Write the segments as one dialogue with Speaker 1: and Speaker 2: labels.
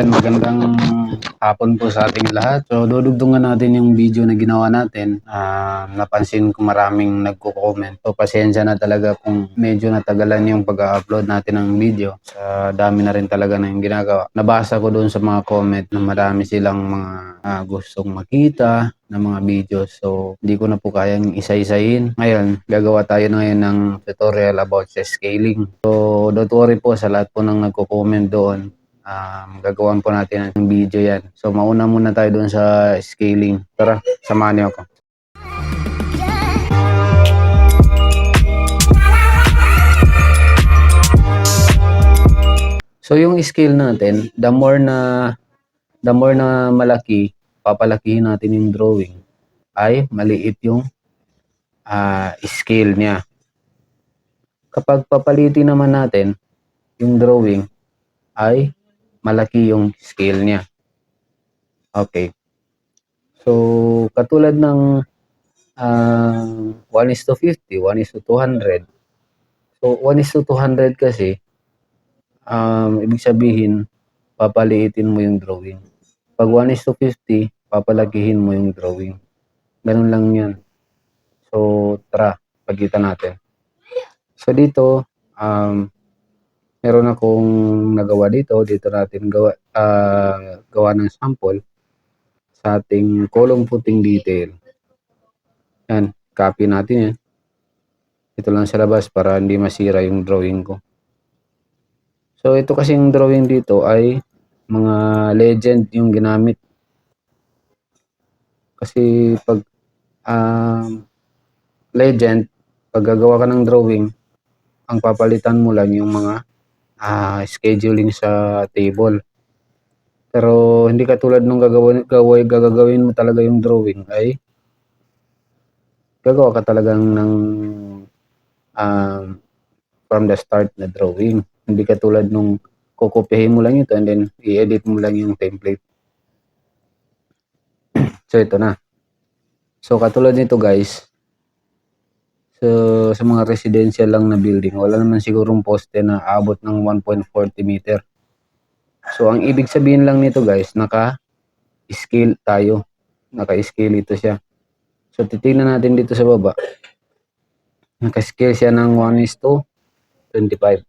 Speaker 1: Ayan, magandang hapon po sa ating lahat. So, dudugtungan natin yung video na ginawa natin. Napansin ko maraming nagko-comment. So, pasensya na talaga kung medyo natagalan yung pag-upload natin ng video. Sa dami na rin talaga na yung ginagawa. Nabasa ko doon sa mga comment na marami silang mga gustong makita ng mga videos. So, hindi ko na po kayang isa-isahin. Ngayon, gagawa tayo ngayon ng tutorial about sa scaling. So, don't worry po sa lahat po ng nagko-comment doon. Gagawan po natin ng video yan. So, mauna muna tayo doon sa scaling. Tara, samahan niyo ako. So, yung scale natin, the more na malaki, papalakihin natin yung drawing, ay maliit yung scale niya. Kapag papalitin naman natin yung drawing, ay malaki yung scale niya. Okay. So, katulad ng 1:50, 1:200. So, 1:200 kasi, ibig sabihin, papaliitin mo yung drawing. Pag 1:50, papalakihin mo yung drawing. Ganun lang yan. So, tara, pagkita natin. So, dito, meron akong nagawa dito. Dito natin gawa ng sample sa ating column footing detail. Yan, copy natin yan. Ito lang sa labas para hindi masira yung drawing ko. So, ito kasing drawing dito ay mga legend yung ginamit. Kasi pag legend, pag gagawa ka ng drawing, ang papalitan mo lang yung mga scheduling sa table. Pero hindi katulad nung gagawin mo talaga yung drawing ay gagawa ka talagang ng from the start na drawing. Hindi katulad nung kukopihin mo lang ito and then i-edit mo lang yung template. So, ito na. So, katulad nito guys, so, sa mga residential lang na building, wala naman sigurong poste na abot ng 1.40 meter. So, ang ibig sabihin lang nito guys, naka-scale tayo. Naka-scale ito siya. So, titingnan natin dito sa baba. Naka-scale siya ng 1:25.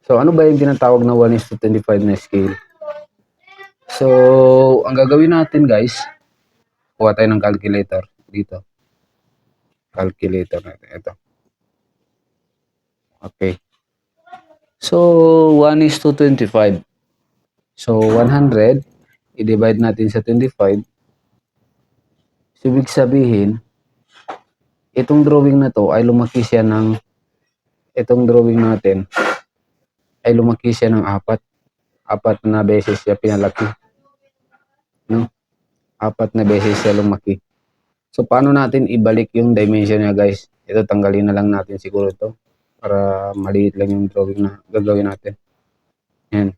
Speaker 1: So, ano ba yung tinatawag na 1:25 na scale? So, ang gagawin natin guys, kuha tayo ng calculator dito. Calculator natin. Ito. Okay. So, 1:25. So, 100, i-divide natin sa 25. So, ibig sabihin, itong drawing na to ay lumaki siya ng, itong drawing natin ay lumaki siya ng 4. 4 na beses siya pinalaki. No? 4 na beses siya lumaki. So, paano natin ibalik yung dimension niya guys? Ito, tanggalin na lang natin siguro ito para maliit lang yung drawing na gagawin natin. Yan.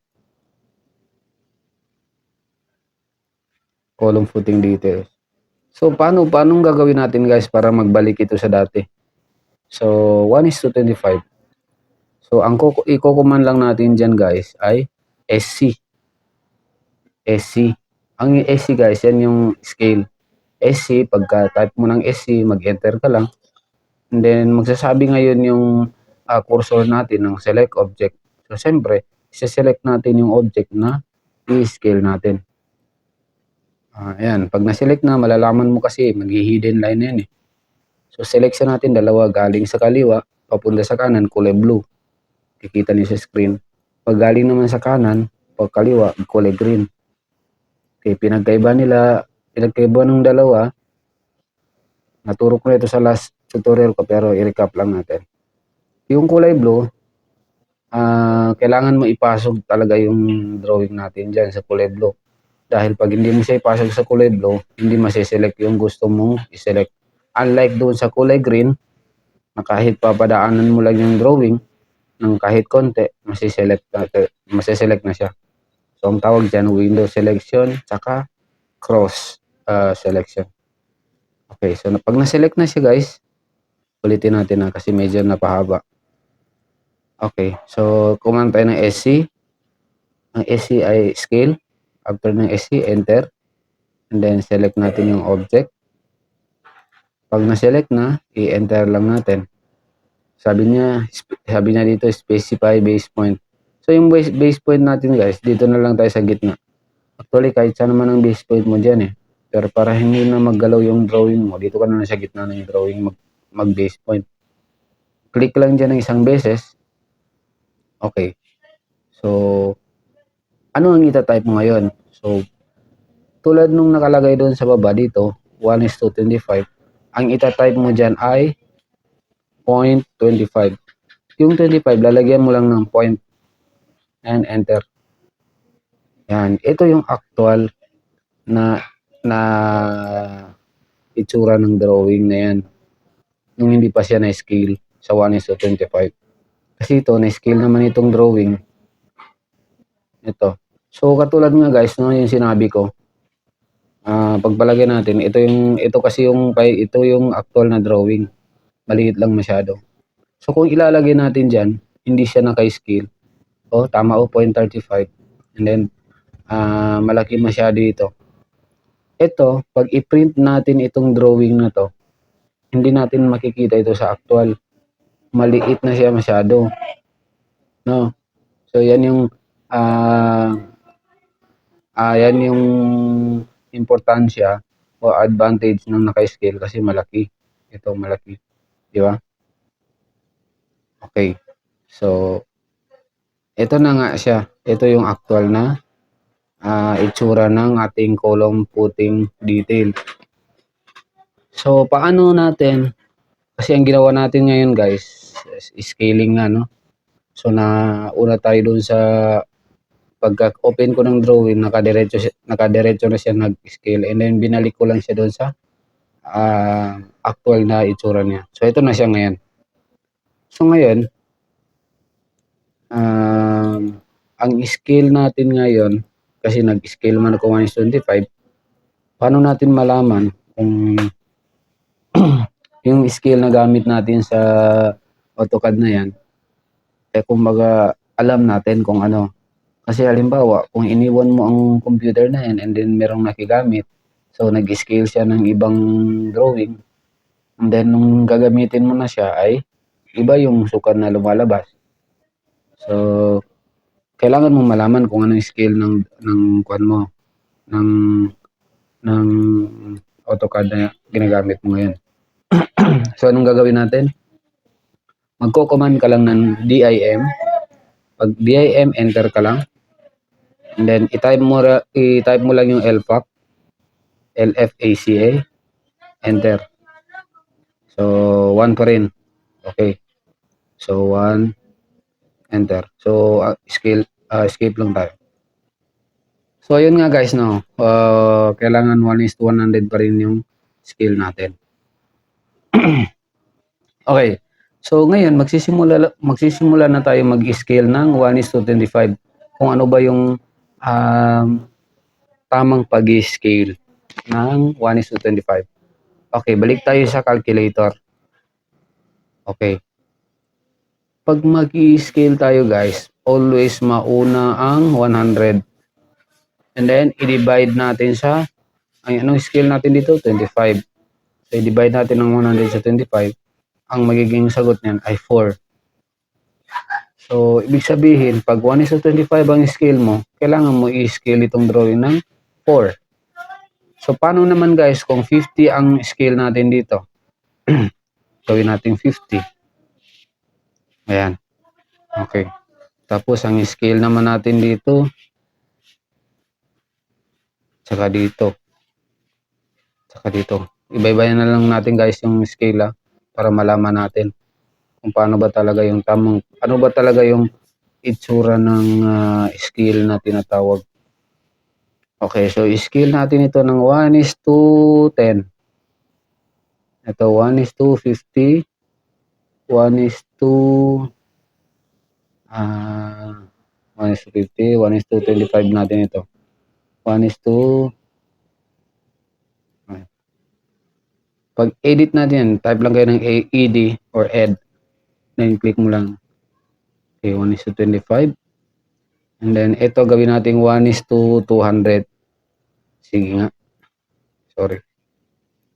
Speaker 1: Column footing details. So, paano gagawin natin guys para magbalik ito sa dati? So, 1:25. So, ang i-command lang natin dyan guys ay SC. SC. Ang SC guys, yan yung scale. SC, pagka-type mo ng SC, mag-enter ka lang. And then, magsasabi ngayon yung cursor natin ng select object. So, siyempre, isa-select natin yung object na i-scale natin. Ayan, pag na-select na, malalaman mo kasi, mag-hidden line yan eh. So, selection natin dalawa, galing sa kaliwa, papunta sa kanan, kulay blue. Kikita niyo sa screen. Pag galing naman sa kanan, pag kaliwa, kulay green. Okay, pinagkaiba ng dalawa, naturo ko na ito sa last tutorial ko pero i-recap lang natin. Yung kulay blue, kailangan mo ipasok talaga yung drawing natin dyan sa kulay blue. Dahil pag hindi mo siya ipasok sa kulay blue, hindi masiselect yung gusto mong iselect. Unlike doon sa kulay green, na kahit papadaanan mo lang yung drawing ng kahit konti, masiselect na siya. So, ang tawag dyan, window selection, tsaka cross selection. Okay, so pag na-select na siya guys, ulitin natin na kasi medyo napahaba. Okay, so command tayo ng SC. Ang SC ay scale. After ng SC, enter. And then select natin yung object. Pag na-select na, i-enter lang natin. Sabi niya dito, specify base point. So yung base point natin guys, dito na lang tayo sa gitna. Actually, kahit saan naman ang base point mo dyan eh. Pero para hindi na maggalaw yung drawing mo, dito ka na sa gitna ng drawing mag-base point. Click lang dyan ng isang beses. Okay. So, ano ang ita-type mo ngayon? So, tulad nung nakalagay doon sa baba dito, 1:25, ang ita-type mo dyan ay 0.25. Yung 25, lalagyan mo lang ng point and enter. Yan. Ito yung actual na na itsura ng drawing na yan. Nung hindi pa siya na-scale sa 1:25. Kasi ito, na-scale naman itong drawing. Ito. So, katulad nga guys, no, yung sinabi ko, pagpalagay natin, ito kasi ito yung actual na drawing. Maliit lang masyado. So, kung ilalagay natin dyan, hindi siya naka-scale. Tama 0.35. And then, malaki masyado ito. Ito, pag i-print natin itong drawing na to, hindi natin makikita ito sa actual. Maliit na siya masyado. No? So, yan yung importansya o advantage ng naka-scale kasi malaki. Ito malaki. Di ba? Okay. So, ito na nga siya. Ito yung actual na itsura ng ating column footing detail. So, paano natin, kasi ang ginawa natin ngayon guys, scaling nga, no? So, una tayo dun sa pagka-open ko ng drawing, nakadiretso na siya nag-scale, and then binalik ko lang siya doon sa actual na itsura niya. So, ito na siya ngayon. So, ngayon, ang scale natin ngayon, kasi nag-scale man ako 1:25, paano natin malaman kung yung scale na gamit natin sa AutoCAD na yan, kumbaga, alam natin kung ano. Kasi halimbawa, kung iniwan mo ang computer na yan and then merong nakigamit, so nag-scale siya ng ibang drawing, and then nung gagamitin mo na siya ay iba yung sukat na lumalabas. So, kailangan mo malaman kung ano yung scale ng kuan mo, ng AutoCAD na ginagamit mo ngayon. So, anong gagawin natin? Magko-command ka lang ng DIM. Pag DIM, enter ka lang. And then, i-type mo lang yung LFAC, LFACA, enter. So, 1 pa rin. Okay. So, 1, enter. So, escape lang tayo. So, ayun nga guys, no. Kailangan 1:100 pa rin yung scale natin. Okay. So, ngayon, magsisimula na tayo mag-scale ng 1:25. Kung ano ba yung tamang pag-scale ng 1:25. Okay, balik tayo sa calculator. Okay. Pag mag-i-scale tayo guys, always mauna ang 100. And then, i-divide natin sa, anong scale natin dito? 25. So, i-divide natin ng 100 sa 25. Ang magiging sagot niyan ay 4. So, ibig sabihin, pag 1:25 ang scale mo, kailangan mo i-scale itong drawing ng 4. So, paano naman guys kung 50 ang scale natin dito? Gawin natin 50. Ayan. Okay. Tapos, ang scale naman natin dito, tsaka dito. Iba-ibayan na lang natin guys yung scale para malaman natin kung paano ba talaga yung ano ba talaga yung itsura ng scale na tinatawag. Okay, so scale natin ito ng 1:10. Ito 1:50, 1:50, 1:25 natin ito. 1:, pag edit natin, type lang kayo ng ED or ed. Then click mo lang. Okay, 1:25. And then, ito gawin natin 1:200. Sige nga. Sorry.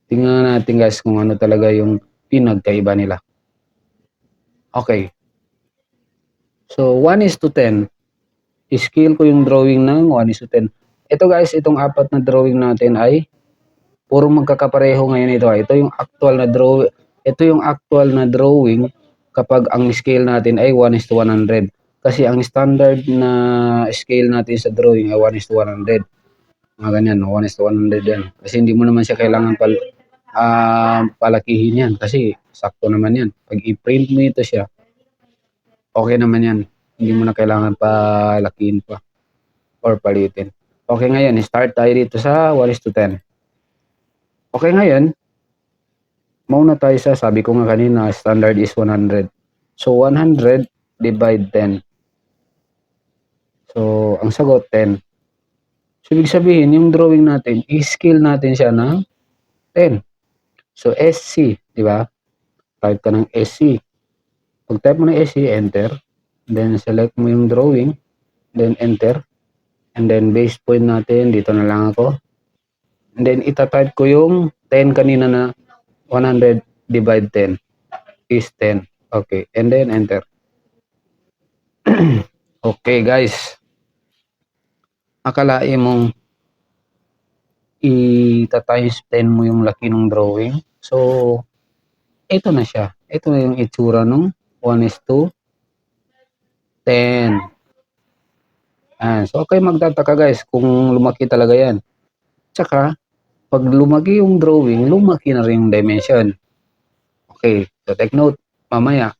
Speaker 1: Tingnan natin guys kung ano talaga yung pinagkaiba nila. Okay. So, 1:10. Scale ko yung drawing ng 1:10. Ito guys, itong apat na drawing natin ay puro magkakapareho ngayon ito. Ito yung actual na drawing. Ito yung actual na drawing kapag ang scale natin ay 1:100. Kasi ang standard na scale natin sa drawing ay 1:100. Mga ganyan, 1:100 yan. Kasi hindi mo naman siya kailangan palakihin yan. Kasi sakto naman yan. Pag i-print mo ito siya, okay naman yan. Hindi mo na kailangan palakihin pa or palitin. Okay, ngayon, start tayo dito sa 1:10. Okay, ngayon, mauna tayo sa, sabi ko nga kanina, standard is 100. So, 100 divide 10. So, ang sagot, 10. So, ibig sabihin, yung drawing natin, i-scale natin siya ng 10. So, SC, di ba? Type ka ng SC. Pag type mo ng SC, enter. Then, select mo yung drawing. Then, enter. And then, base point natin, dito na lang ako. And then, itatype ko yung 10 kanina na 100 divide 10 is 10. Okay. And then, enter. Okay, guys. Akalain mong ita-times 10 mo yung laki ng drawing. So, ito na siya. Ito na yung itsura ng 1:10. So, okay magtataka guys kung lumaki talaga yan. Tsaka, pag lumaki yung drawing, lumaki na rin yung dimension. Okay, so take note. Mamaya,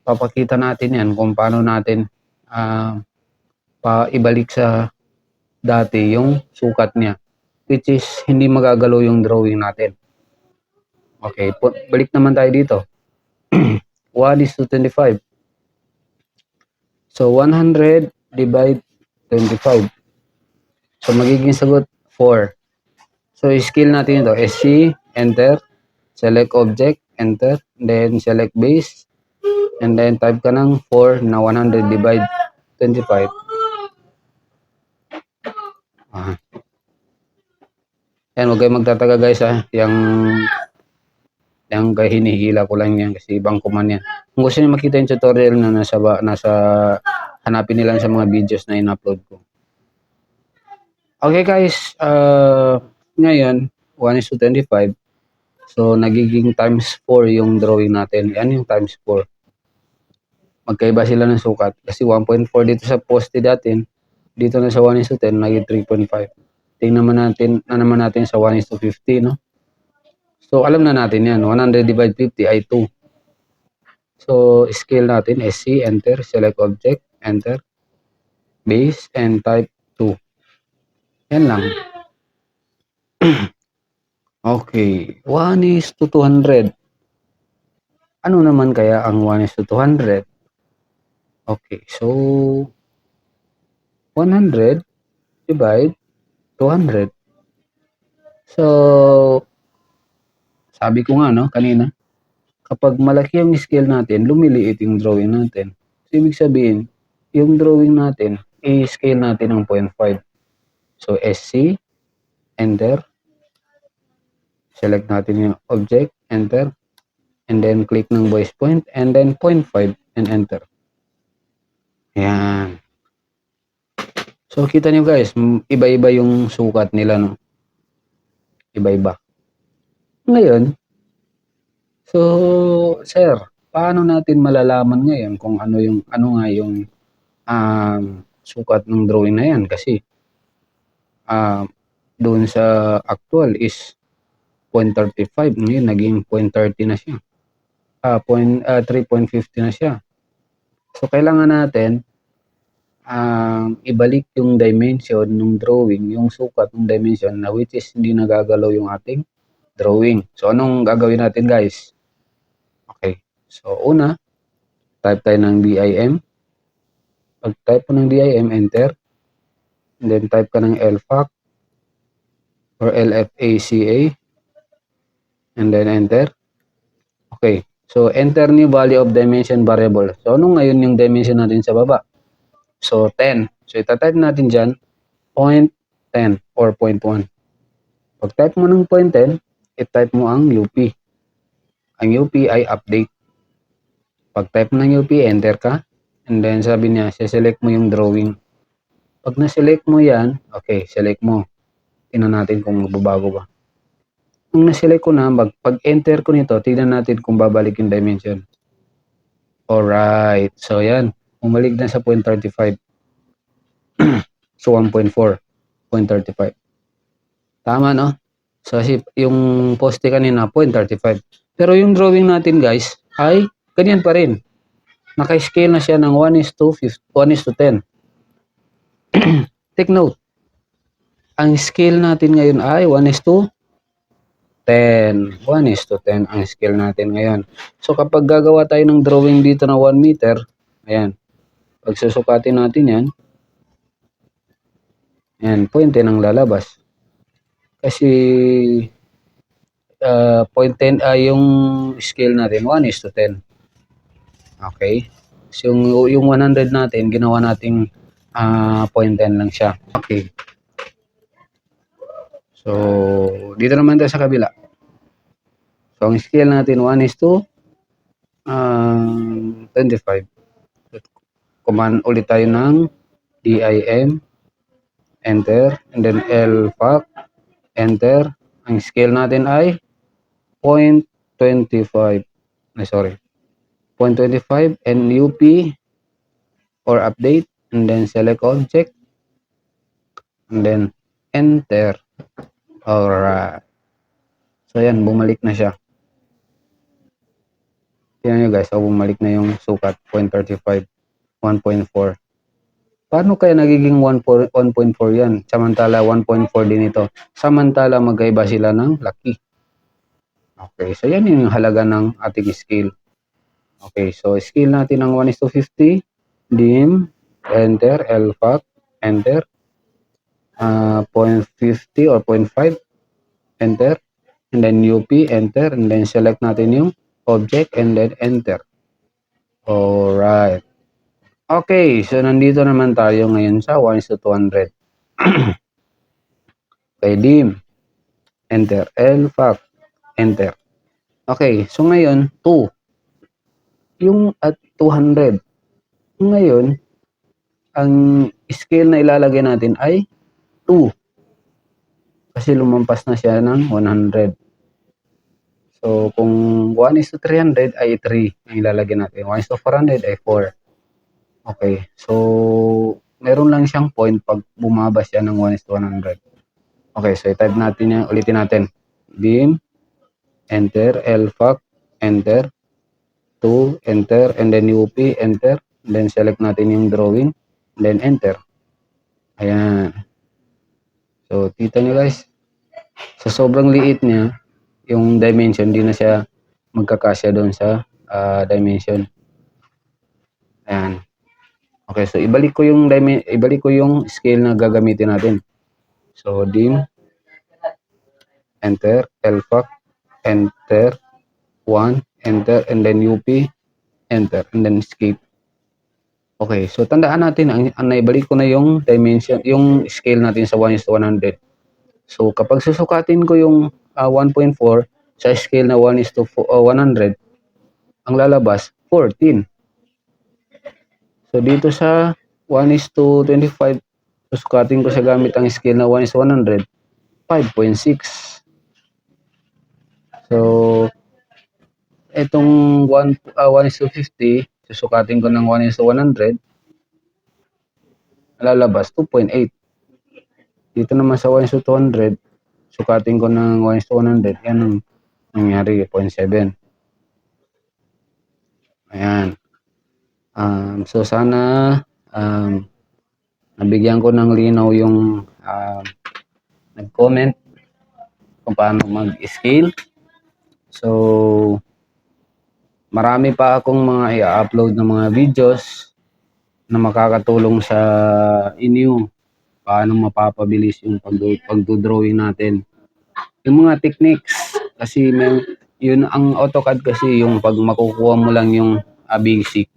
Speaker 1: papakita natin yan kung paano natin ibalik sa dati yung sukat niya, which is hindi magagalaw yung drawing natin. Okay, balik naman tayo dito. 1:25. So, 100 divide 25. So, magiging sagot 4. So, scale natin ito. SC, enter. Select object, enter. Then, select base. And then, type ka ng 4 na 100 divide 25. Yan, huwag kayo magtataka guys ha. Yung hinihila ko lang yan kasi ibang kuman yan. Kung gusto niyo makita yung tutorial na nasa hanapin nila sa mga videos na in-upload ko. Okay guys, ngayon 1:25. So nagiging times 4 yung drawing natin. Yan yung times 4. Magkaiba sila ng sukat kasi 1.4 dito sa poste natin. Dito na sa 1:10 naging 3.5. Tingnan naman natin sa 1:50, no? So alam na natin yan, 100 divide 50 ay 2. So scale natin, SC, enter, select object, enter, base, and type 2. Yan lang. Okay, 1:200. Ano naman kaya ang 1:200? Okay, so 100 divide 200. So, sabi ko nga no, kanina, kapag malaki ang scale natin, lumiliit yung drawing natin. So, ibig sabihin, yung drawing natin, i-scale natin ng 0.5. So, SC, enter. Select natin yung object, enter. And then, click ng voice point, and then 0.5, and enter. Ayan. So, kita nyo guys, iba-iba yung sukat nila, no? Iba-iba. Ngayon, so, sir, paano natin malalaman ngayon kung ano nga yung sukat ng drawing na yan? Kasi, doon sa actual is 0.35, ngayon naging 0.30 na siya. 3.50 na siya. So, kailangan natin ibalik yung dimension ng drawing, yung sukat ng dimension na which is hindi nagagalaw yung ating drawing. So, anong gagawin natin guys? Okay. So, una, type tayo ng DIM. Pag type po ng DIM, enter. And then, type ka ng LFAC or LFACA. And then, enter. Okay. So, enter new value of dimension variable. So, ano ngayon yung dimension natin sa baba? So, 10. So, itatype natin dyan, 0.10 or 0.1. Pag type mo ng 0.10, i-type mo ang UP. Ang UP ay update. Pag type mo ng UP, enter ka. And then sabi niya, select mo yung drawing. Pag na-select mo yan, okay, select mo. Tingnan natin kung magbabago ba. Kung na-select ko na, pag-enter ko nito, tignan natin kung babalik yung dimension. Alright, so yan. Bumalik na sa 0.35. So 1.4, 0.35. Tama, no? So yung poste kanina, 0.35. Pero yung drawing natin, guys, ay ganyan pa rin. Naka-scale na siya ng 1:10. Take note, ang scale natin ngayon ay 1:10. 1:10 ang scale natin ngayon. So kapag gagawa tayo ng drawing dito na 1 meter, ayan, pag susukatin natin yan, ayan, 0.10 ang lalabas. Kasi 0.10 yung scale natin, 1:10. Okay? So yung 100 natin, ginawa nating 0.10 lang siya. Okay. So, dito naman tayo sa kabila. So, ang scale natin 1:25. Command ulit tayo ng DIM, enter, and then LFAC, enter. Ang scale natin ay 0.25. Sorry. 0.25 and UP or update, and then select object, and then enter. Alright. So, yan, bumalik na siya. Tingnan nyo guys, bumalik na yung sukat, 0.35, 1.4. Paano kaya nagiging 1.4 yan? Samantala 1.4 din ito. Samantala magkaiba sila ng laki. Okay, so yan yung halaga ng ating scale. Okay, so scale natin ng 1:50, dim, enter, LFAC, enter, 0.50 or 0.5, enter, and then UP, enter, and then select natin yung object, and then enter. Alright. Okay, so nandito naman tayo ngayon sa 1:200. Okay, dim, enter, LFAC, enter. Okay, so ngayon, 2. Yung at 200. Ngayon, ang scale na ilalagay natin ay 2. Kasi lumampas na siya ng 100. So, kung 1:300 ay 3 ang ilalagay natin. 1:400 ay 4. Okay, so meron lang siyang point pag bumaba siya ng 1:100. Okay, so i-type natin yan, ulitin natin. Dim, enter, LFAC, enter, 2, enter, and then UP, enter, and then select natin yung drawing, and then enter. Ayan. So, kita nyo guys, sa sobrang liit niya, yung dimension, di na siya magkakasya doon sa dimension. Ayan. Okay, so ibalik ko yung scale na gagamitin natin. So, dim, enter, LFAC, enter, 1, enter, and then UP, enter, and then escape. Okay, so tandaan natin, ang naibalik ko na yung dimension, yung scale natin sa 1:100. So, kapag susukatin ko yung 1.4 sa scale na 1:100, ang lalabas, 14. So, dito sa 1:25, susukatin ko siya gamit ang scale na 1:100, 5.6. So, itong 1:50, susukatin ko ng 1:100, lalabas 2.8. Dito naman sa 1:200, sukatin ko ng 1:100, yan ang nangyari, 0.7. Ayan. So sana nabigyan ko ng linaw yung nag-comment kung paano mag-scale. So marami pa akong mga i-upload na mga videos na makakatulong sa inyo paano mapapabilis yung pagdo-drawing natin. Yung mga techniques kasi yun ang AutoCAD kasi yung pag makukuha mo lang yung basic.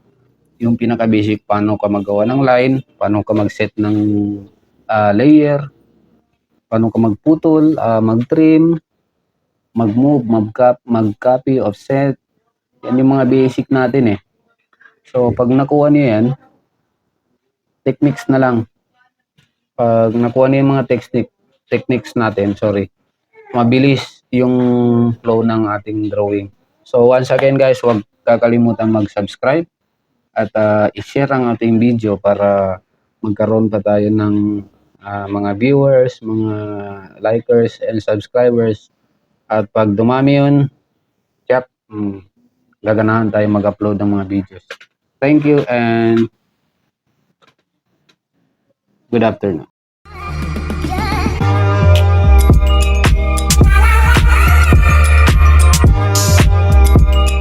Speaker 1: yung pinaka-basic, paano ka magawa ng line, paano ka mag-set ng layer, paano ka magputol, mag-trim, mag-move, mag-copy, offset. Yan yung mga basic natin eh. So, pag nakuha niyo yan, techniques na lang. Pag nakuha niyo yung mga techniques natin, mabilis yung flow ng ating drawing. So, once again guys, huwag kakalimutan mag-subscribe at i-share ang ating video para magkaroon pa tayo ng mga viewers, mga likers, and subscribers. At pag dumami yun, gaganahan tayo mag-upload ng mga videos. Thank you and good afternoon.